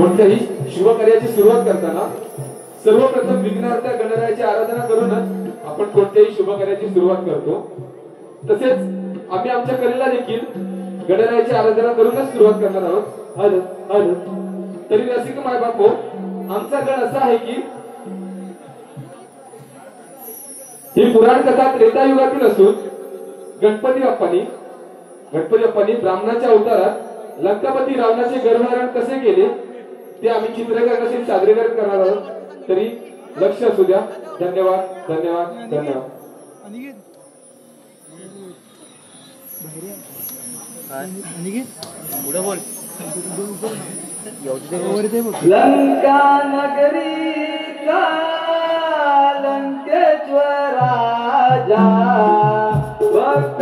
कोणत्याही शुभकार्याची सुरुवात करताना सर्वप्रथम विघ्नहर्त्या गणरायाची आराधना करूनच आपण कोणत्याही शुभकार्याची सुरुवात करतो। तसेच आम्ही आमच्या कलेला देखील गणरायाची आराधना करूनच सुरुवात करणार आहोत। Hello hello. तरी रसिक माय बापो, आमचा गण असा आहे की ही पुराण कथा त्रेता युगातील असून गणपती बाप्पांनी ब्राह्मणाच्या अवतारात लंकापती रावणाचे गर्भधारण कसे केले ते आम्ही चित्रकरणाशी सादरीकरण करणार आहोत। तरी लक्ष असू द्या। धन्यवाद धन्यवाद धन्यवाद। लंका नगरीचा लंकेश्वर राजा भक्त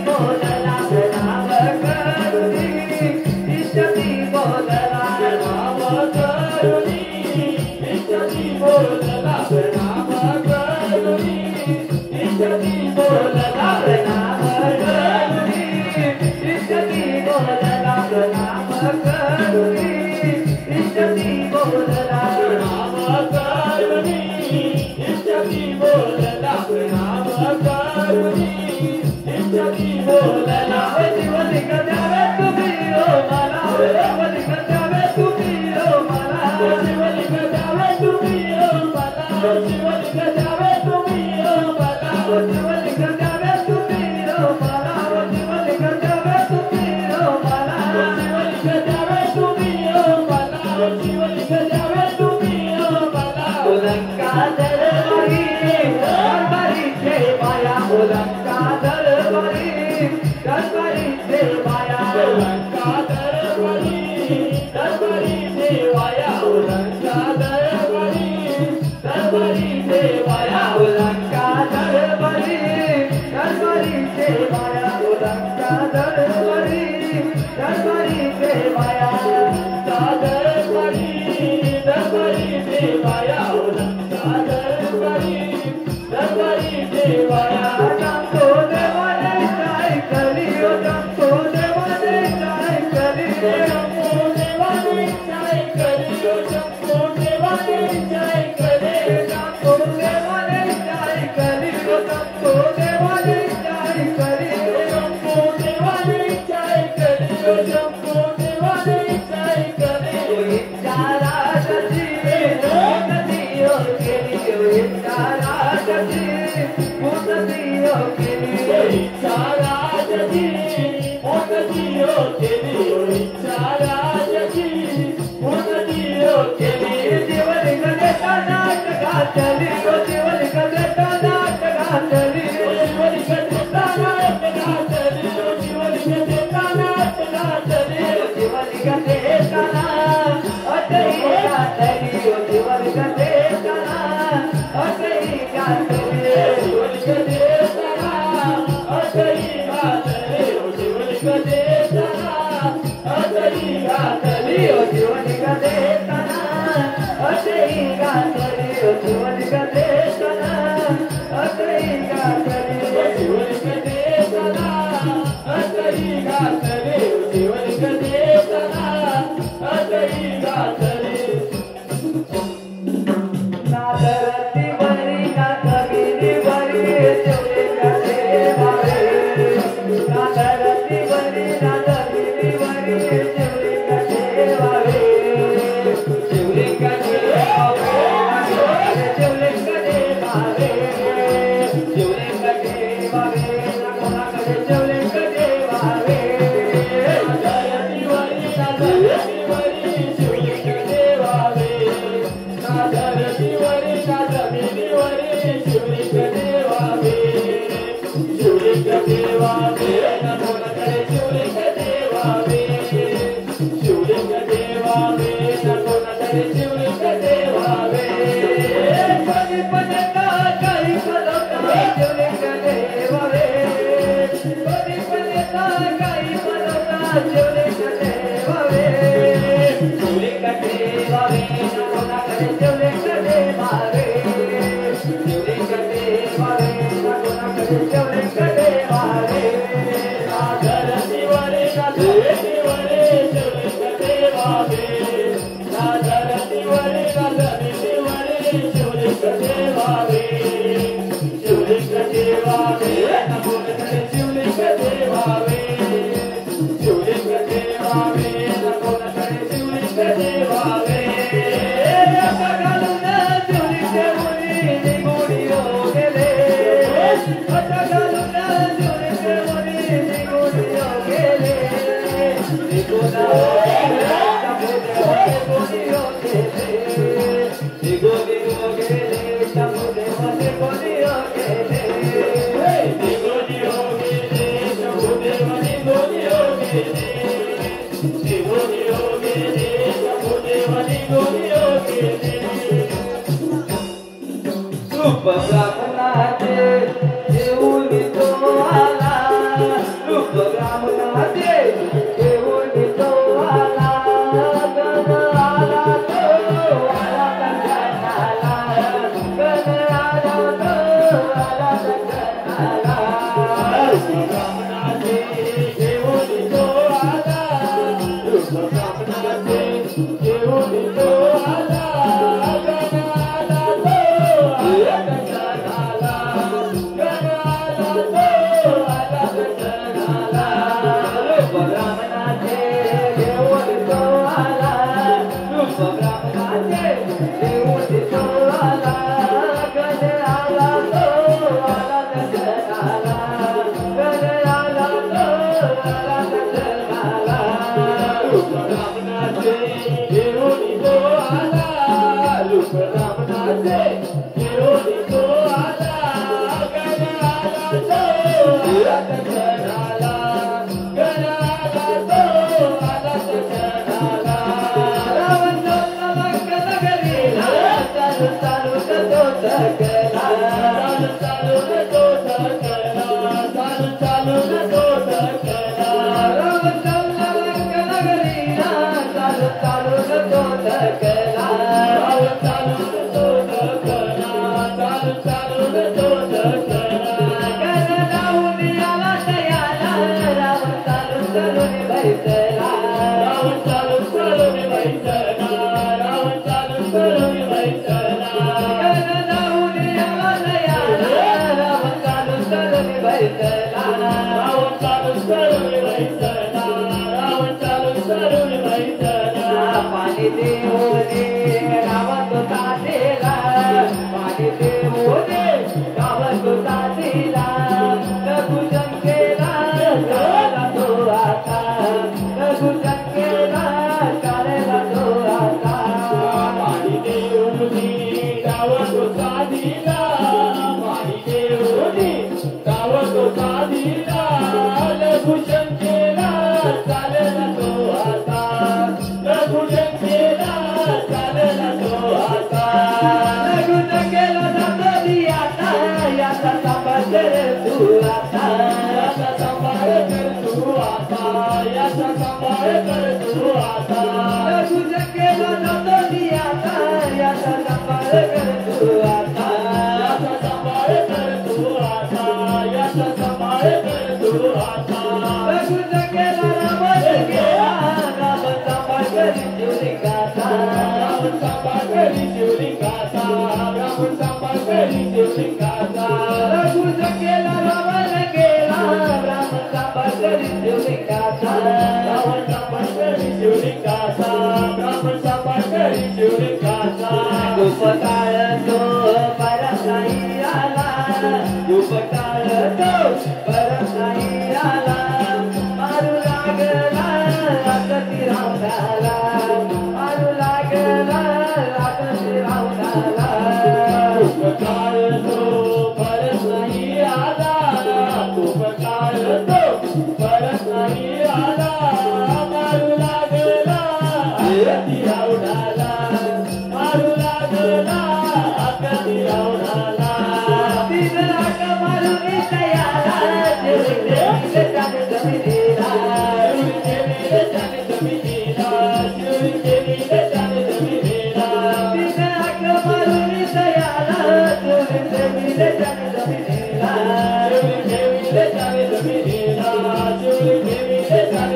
बोल बोलला शिवलिंग द्यावे तुम्ही ओ मला शिवलिंग द्यावे तुम्ही ओ मला शिवलिंग द्यावे तुम्ही ओ मला शिवलिंग द्यावे तुम्ही ओ मला शिवलिंग द्यावे तुम्ही ओ मला शिवलिंग द्यावे तुम्ही ओ मला शिवलिंग द्यावे तुम्ही ओ मला शिवलिंग द्यावे तुम्ही ओ मला लंका दरबारी दरबारीचे माया लंका दरबारी दरबारीचे माया लंका दरबारी दरबारीचे माया लंका दरबारी दरबारीचे माया लंका दरबारी दरबारीचे माया लंका दरबारी दरबारीचे माया लंका दरबारी दरबारीचे माया लंका दरबारी दरबारीचे माया जातो देवाने काय करी ओ जातो देवाने काय करी जातो देवाने काय करी ओ जातो देवाने काय करी जातो देवाने काय करी ओ जातो देवाने काय करी जातो देवाने काय करी ओ जातो देवाने काय करी इच्छाराजी मुक्ती हो केली इच्छाराजी मुक्ती हो केली इच्छाराजी मुक्ती हो केली इच्छाराजी मुक्ती हो केली जीवलिंग देता नाट घातली ओ जीवलिंग देता नाट घातली जीवलिंग देता नाट घातली ओ जीवलिंग देता नाट घातली जीवलिंग देता अटई घातली ओ जीवलिंग देता अटई घातली जीवलिंग देता अटई घातली ओ जीवलिंग देता अटई घातली ओ जीवलिंग देता अटई घातली ओ जीवलिंग देता अटई घातली ओ जीवलिंग देता अटई घातली ओ जीवलिंग देता अटई घातली नादरती बरी नादगिरी बरी शिवलिंग देवावे नादरती बरी नादगिरी बरी शिवलिंग देवावे शिवलिंग देवावे शिवलिंग देवावे शिवलिंग देवावे कोणाकडे शिवलिंग देवावे नादरती बरी शिवलिंग देवावे नादरती बरी शिवलिंग देवावे शिवलिंग देवावे कोणाकडे शिवलिंग देवावे शिवलिंग देवावे कोणाकडे शिवलिंग देवावे कधी पण काही फलवता शिवलिंग देवावे कधी पण काही फलवता शिवलिंग देवावे शिवलिंग देवावे कोणाकडे शिवलिंग देवावे शिवलिंग देवावे कोणाकडे शिवलिंग देवावे नादरती बरी नादरती बरी शिवलिंग देवावे नादरती बरी नादरती बरी शिवलिंग देवावे शिवलिंग देवावे कोणाकडे शिवलिंग देवावे शिवलिंग देवावे कोणाकडे शिवलिंग देवावे आता घालून शिवलिंग मुली निघून हो गेले आता घालून शिवलिंग मुली निघून हो गेले निघून हो गेले निघून हो गेले निघून हो गेले शंभूदेव निघून हो गेले निघून हो गेले शंभूदेव निघून हो गेले निघून हो गेले शंभूदेव निघून हो गेले रूप ब्राह्मणाचे देऊन तो आला रूप ब्राह्मणाचे देऊन तो आला रूप रावणाचे घेऊन तो आला रूप रावणाचे घेऊन तो आला गणाला तो आला क्षणाला गणाला तो आला क्षणाला रावण जोडला लंका नगरीला चालू चालू तो सकला चालू चालू तो सकला चालू चालू तो सकला रावण जोडला लंका नगरीला चालू चालू तो सकला रावण चालू तो सकला चालू चालू तो सकला गण लावून आला तयाला रावण चालू चालून बैसला रावण चालू चालून बैसला रावण चालू चालून बैसला गण लावून आला तयाला रावण चालू चालून बैसला रावण चालू चालून बैसला रावण चालू चालून बैसला पाणी देऊने गावात तातेला पाणी देऊने गावात तातेला रघु संकेला काला तो आता रघु संकेला काला तो आता पाणी देऊने गावात तातेला पाणी देऊने गावात तातेला रघु संकेला काला तो आता रघु संकेला काला तो आता रघु संकेला जातो दियाता याचा सांभाळ कर तू आता याचा सांभाळ कर तू आता याचा सांभाळ कर तू आता रघु संकेला जातो दियाता याचा सांभाळ कर तू आता याचा सांभाळ कर तू आता याचा सांभाळ कर तू आता रघु संकेला रावण गेला रावण सांभाळ करी शिवलिंगाचा रावण सांभाळ करी शिवलिंगाचा रावण सांभाळ करी शिवलिंगाचा रघु संकेला रावण गेला रावण सांभाळ करी शिवलिंगाचा रावण सांभाळ करी शिवलिंगाचा रावण सांभाळ करी शिवलिंगाचा धूप काढतो परत नाही आला धूप काढतो परत नाही आला मारू लागला रात्री रावणाला मारू लागला रात्री रावणाला धूप काढतो परत नाही आला धूप काढतो परत नाही आला मारू लागला रात्री रावणाला मारू लागला रात्री रावणाला तीन हाक मारून तयारा जमिनीला जमिनीला जमिनीला जमिनीला तीन हाक मारून तयारा जमिनीला जमिनीला जमिनीला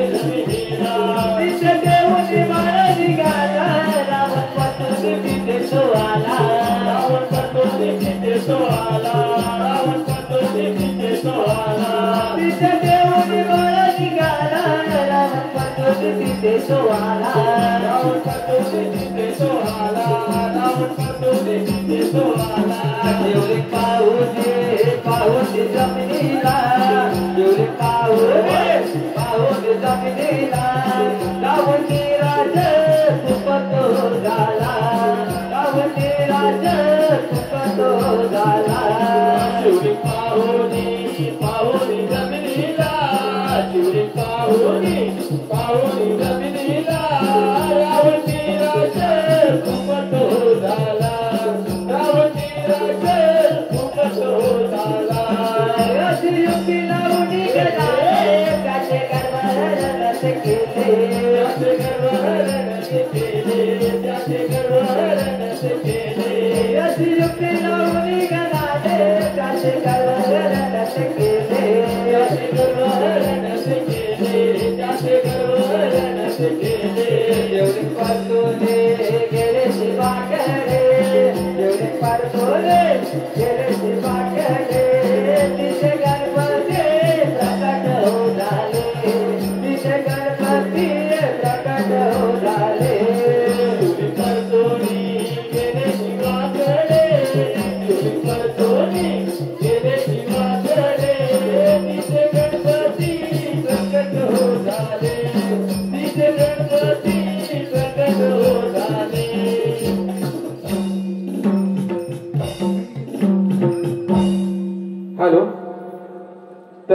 जमिनीला तिथे देऊन माळ निघाला रावण पासून तिथे तो आला रावण पासून तिथे तो आला रावण पासून तिथे तो आला तिथे देऊन माळ निघाला रावण पासून तिथे तो आला रावण पासून तिथे तो आला रावण पासून तिथे तो आला जेवढे पाहुणे पाहुणे जमिनीला जेवढे पाहुणे जमिनीला रावणी राज सुपतो झाला रावणी राज सुपतो झाला जेवढे पाहुणे पाहुणे जमिनीला जेवढे पाहुणे पाहुणे जमिनीला रावणी राज सुपतो झाला रावणी राज सुपतो झाला युक्ती लावून गेला त्याचे कर्म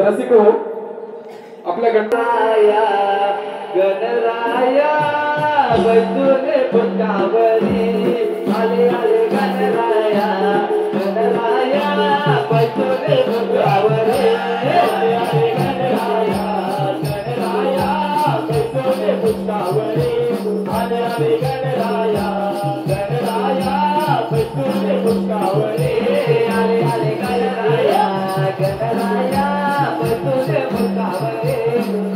रसिक हो आपल्या गणराया गणराया बैठूने बुटावरी आले आले गणराया गणराया बैठूने बुटावरी आले आले गणराया गणराया बैठूने बुटावरी आले आले गणराया गणराया बैठूने बुटावरी आले आले गणराया गणराया बैठूने बुटावरी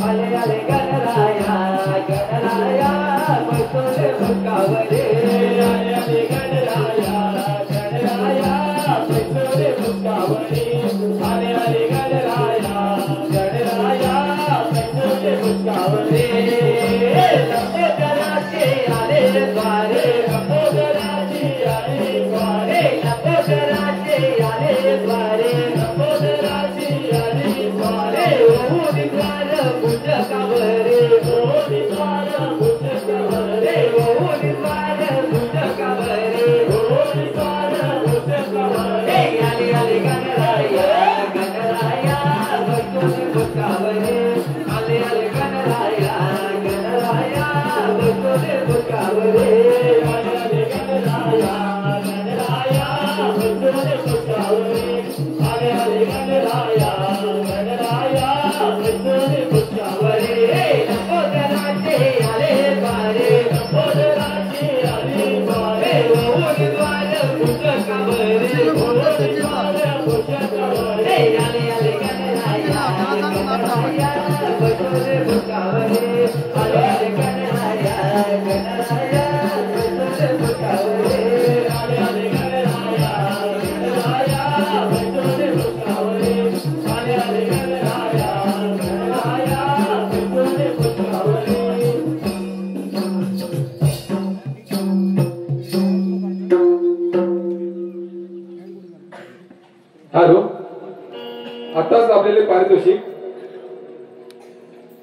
आले आले गणराया गणराया बैठूने बुटावरी आले आले गणराया गणराया बैठूने बुटावरी आले आले गणराया गणराया बैठूने बुटावरी लंबोदराचे आले द्वारे लंबोदराचे आले द्वारे लंबोदराचे आले द्वारे लंबोदराचे आले द्वारे ओढी द्वार पुस्तकावरे ओढी द्वार पुस्तकावरे ओढी द्वार पुस्तकावरे ओढी द्वार पुस्तकावरे आले आले गणराया गणराया बैठूने बुटावरे आले आले गणराया गणराया बैठूने बुटावरे आले आले गणराया गणराया बैठूने बुटावरे आले आले गणराया गणराया बैठूने बुटावरे लंबोदराचे आले द्वारे लंबोदराचे आले द्वारे ओढी द्वार पुस्तकावरे ओढी द्वार पुस्तकावरे आले आले गणराया गणराया बैठूने बुटावरे आले आले गणराया गणराया बैठूने बुटावरे आले आले गणराया गणराया बैठूने बुटावरे आले आले गणराया गणराया बैठूने बुटावरे हॅलो आताच लाभलेले पारितोषिक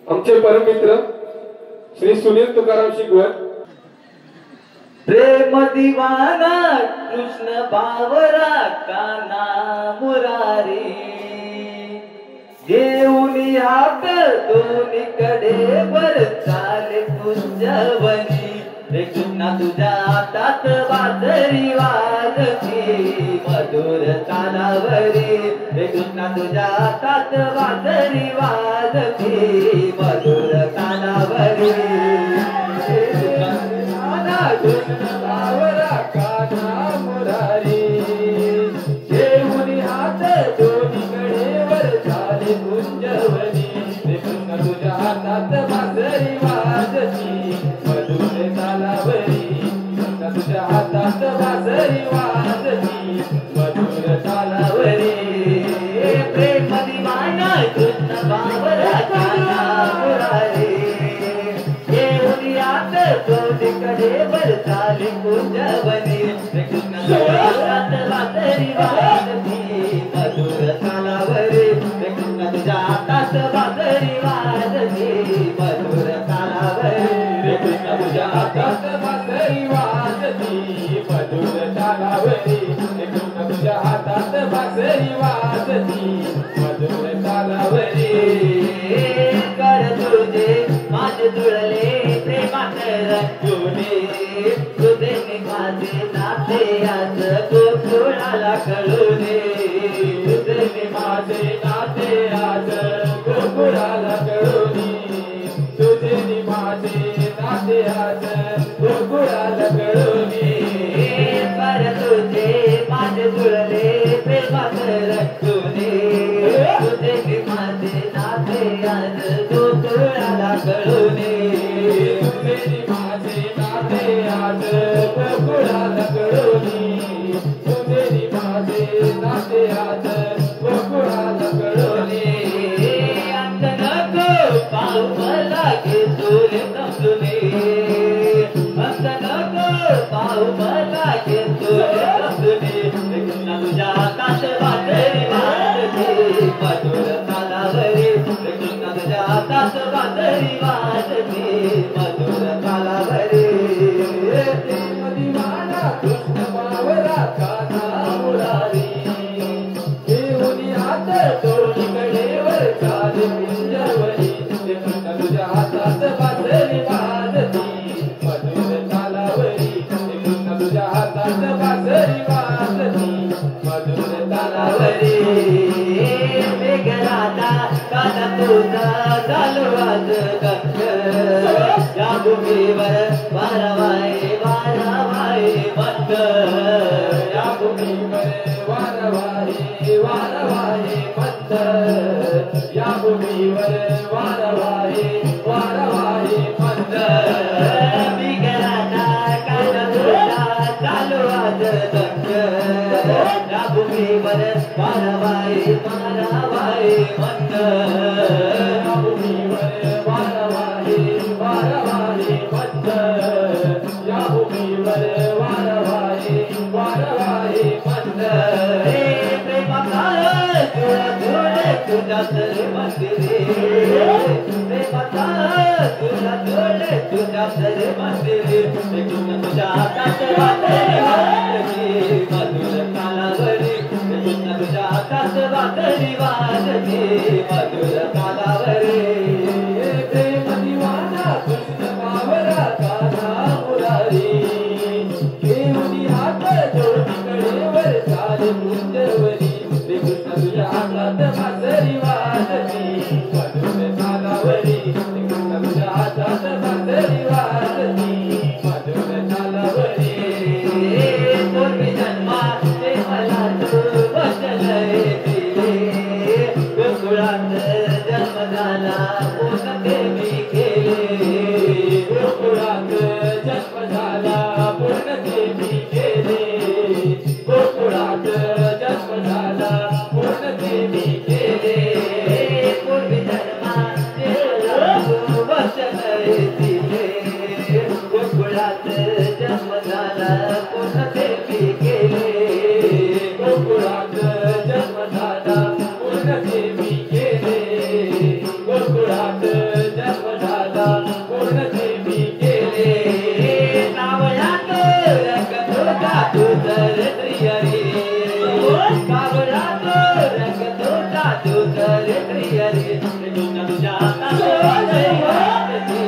आमचे परममित्र श्री सुनील तुकाराम शिकवण प्रेम दिवाना कृष्ण बावरा काना मुरारी घेऊन हात दोन्हीकडे वर चाले कुंजवनी रे कृष्णा तुझ्या हातात बाजरी वाजती मधुर तालावरी रे कृष्णा तुझ्या हातात बाजरी वाजती मधुर तालावरी कृष्ण बावरा काना मुरारी घेऊन हात दोन्हीकडे वर झाले कुंजवनी रे कृष्ण तुझ्या हातात बाजरी वाजती मधुर तालावरी कृष्ण तुझ्या हातात बाजरी वाजती मधुर तालावरी प्रेम दिवाना कृष्ण बावरा काना मुरारी घेऊन हात दोन्हीकडे वर झाले कुंजवनी रे कृष्ण तुझ्या हातात बाजरी वाजती मधुर तालावरी रे कृष्ण तुझ्या हातात बाजरी वाजती मधुर तालावरी रे कृष्ण तुझ्या हातात बाजरी वाजती मधुर तालावरी रे कृष्ण तुझ्या हातात बाजरी वाजती मधुर तालावरी कर तुझे माझे जुळले प्रेमात रंगुने तुझे माझे नाते आज गोकुळाला कळूने तुझे माझे नाते आज गोकुळाला कळूने तुझे माझे नाते आज गोकुळाला कळूने पर तुझे माझे जुळले प्रेमात रंगुने तुझे माझे नाते आज गोकुळाला कळूने तुझे माझे नाते आज गोकुळाला कळूने तुझे माझे नाते आज गोकुळाला कळूने अंत नको पाहू मला घे तुले समजुने अंत नको पाहू मला घे तुले समजुने कृष्ण तुझ्या हातात बाजरी वाजते मधुर तालावरी कृष्ण तुझ्या हातात बाजरी वाजते मधुर तालावरी दिवाना कृष्ण बावरा काना मुरारी घेऊन हात दोन्हीकडे वर मुंजवली कृष्ण तुझ्या हातात बासरी वाजती मधुर तालावरी कृष्ण तुझ्या हातात बासरी वाजती मधुर तालावरी मेघनादा काना तुझा चालू वाजत या भूमीवर वारवाये वारवाये मंद या भूमीवर वारवाहे वारवाहे मंद या भूमीवर वारवाहे वारवाहे मंद मेघनादा काना तुझा चालू वाजत या भूमीवर वारवाये वारवाये मंद या भूमीवर वारवाहे वारवाहे मंद या भूमीवर वारवाहे वारवाहे मंद तुझा तरी मंदिरे प्रेमाचा तुझा तोडे तुझा तरी मंदिरे कृष्ण तुझ्या हातात वाटली वाजली मधुर तालावरी कृष्ण तुझ्या हातात वाटली वाजली मधुर तालावरी प्रेम दिवाना कृष्ण बावरा कान्हा मुरारी घेऊनी हात जोडीकडेवर चाले मुंजवली कृष्ण तुझ्या हातात बासरी वाजती मधुर तालावरी कृष्ण तुझ्या हातात बासरी वाजती मधुर तालावरी पूर्वी जन्मात मला तू बसलय दिले गोकुळात जन्म झाला पूर्ण देवी केले गोकुळात जन्म झाला पूर्ण देवी गेले गोकुळात जन्म झाला पूर्ण देवी गेले पूर्वी जन्मात मला तू बसलय दिले गोकुळात जन्म झाला पूर्ण देवी केले गोकुळात जन्म झाला पूर्ण देवी गेले गोकुळात जन्म झाला पूर्ण देवी गेले कावळात रंग तुझा तुझर प्रियरी कावळात रंग तुझा तुझर प्रियरी कृष्ण तुझ्या हातात वाजरी वाजती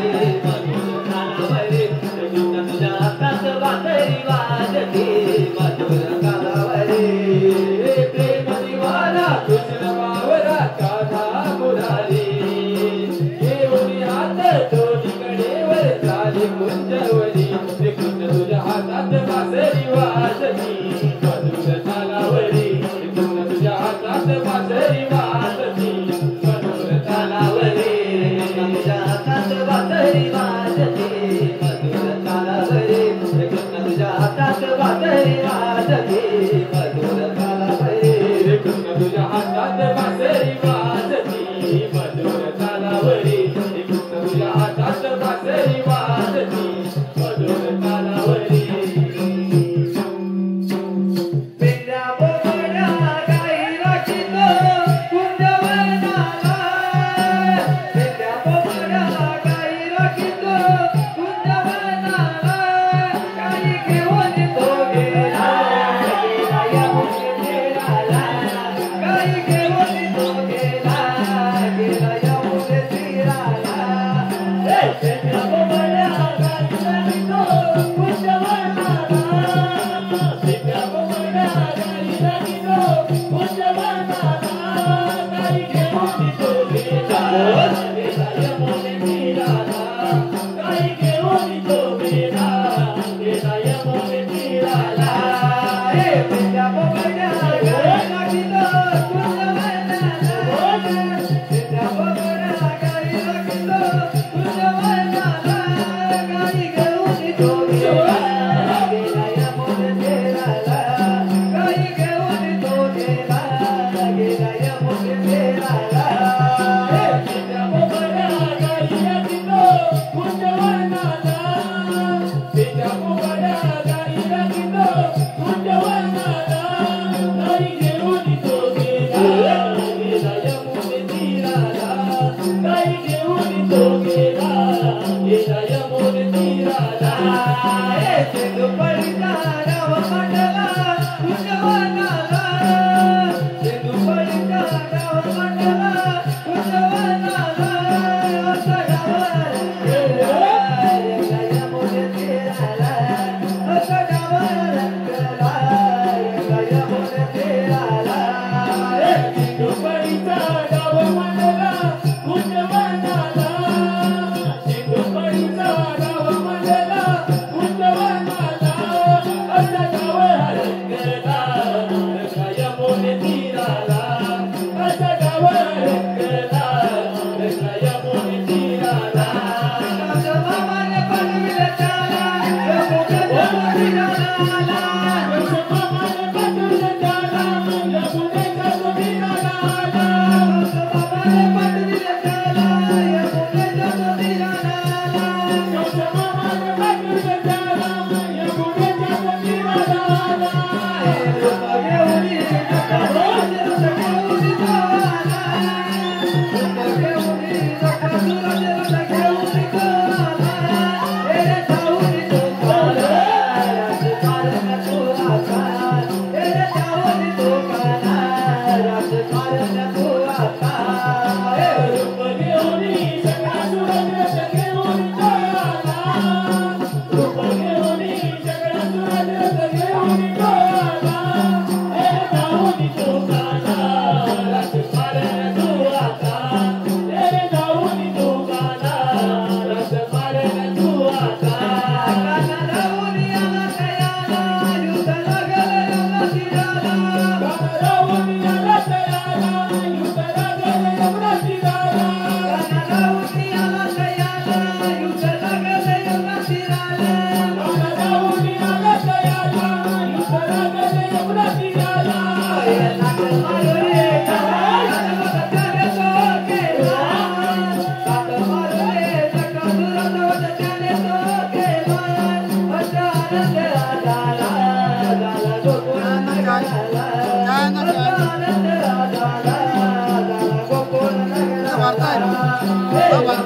मधुर तालावरी कृष्ण तुझ्या हातात वाजरी वाजती मधुर तालावरी प्रेम दिवाना कृष्ण बावरा कान्हा मुरारी घेऊनी हात जोडीकडेवर चाले मुंजवली कृष्ण तुझ्या हातात बासरी वाजती मधुर तालावरी कृष्ण तुझ्या हातात बासरी वाजती मधुर तालावरी कृष्ण तुझ्या हातात वाजरी वाजती मधुर तालावरी कृष्ण तुझ्या हातात वाजरी वाजती मधुर तालावरी कृष्ण तुझ्या हातात बासरी वाजती मधुर तालावरी कृष्ण तुझ्या हातात बासरी वाजती मधुर तालावरी पेंड्या बोबड्या गाई राखीतो कुंजवनाला पेंड्या बोबड्या गाई राखीतो कुंजवनाला गाई घेऊन तो गेला गेला या मुंजीराला गाई घेऊन तो गेला गेला या मुंजीराला पेंड्या बोबड्या गाई राखीतो कुंजवनाला पेंड्या बोबड्या गाई राखीतो कुंजवनाला गाई घेऊन तो गेला गेला या मुंजीराला गाई घेऊन तो गेला गेला या मुंजीराला पेंड्या बोबड्या गाई राखीतो कुंजवनाला पेंड्या बोबड्या गाई राखीतो कुंजवनाला गाई घेऊन तो गेला गेला या मुंजीराला गाई घेऊन तो गेला गेला या मुंजीराला पेंड्या बोबड्या गाई राखीतो कुंजवनाला पेंड्या बोबड्या गाई राखीतो कुंजवनाला गाई घेऊन तो गेला गेला या मुंजीराला गाई घेऊन तो गेला गेला या मुंजीराला सिंधू पडीचा राव मंडला कुंजवनाला सिंधू पडीचा राव मंडला कुंजवनाला Amen.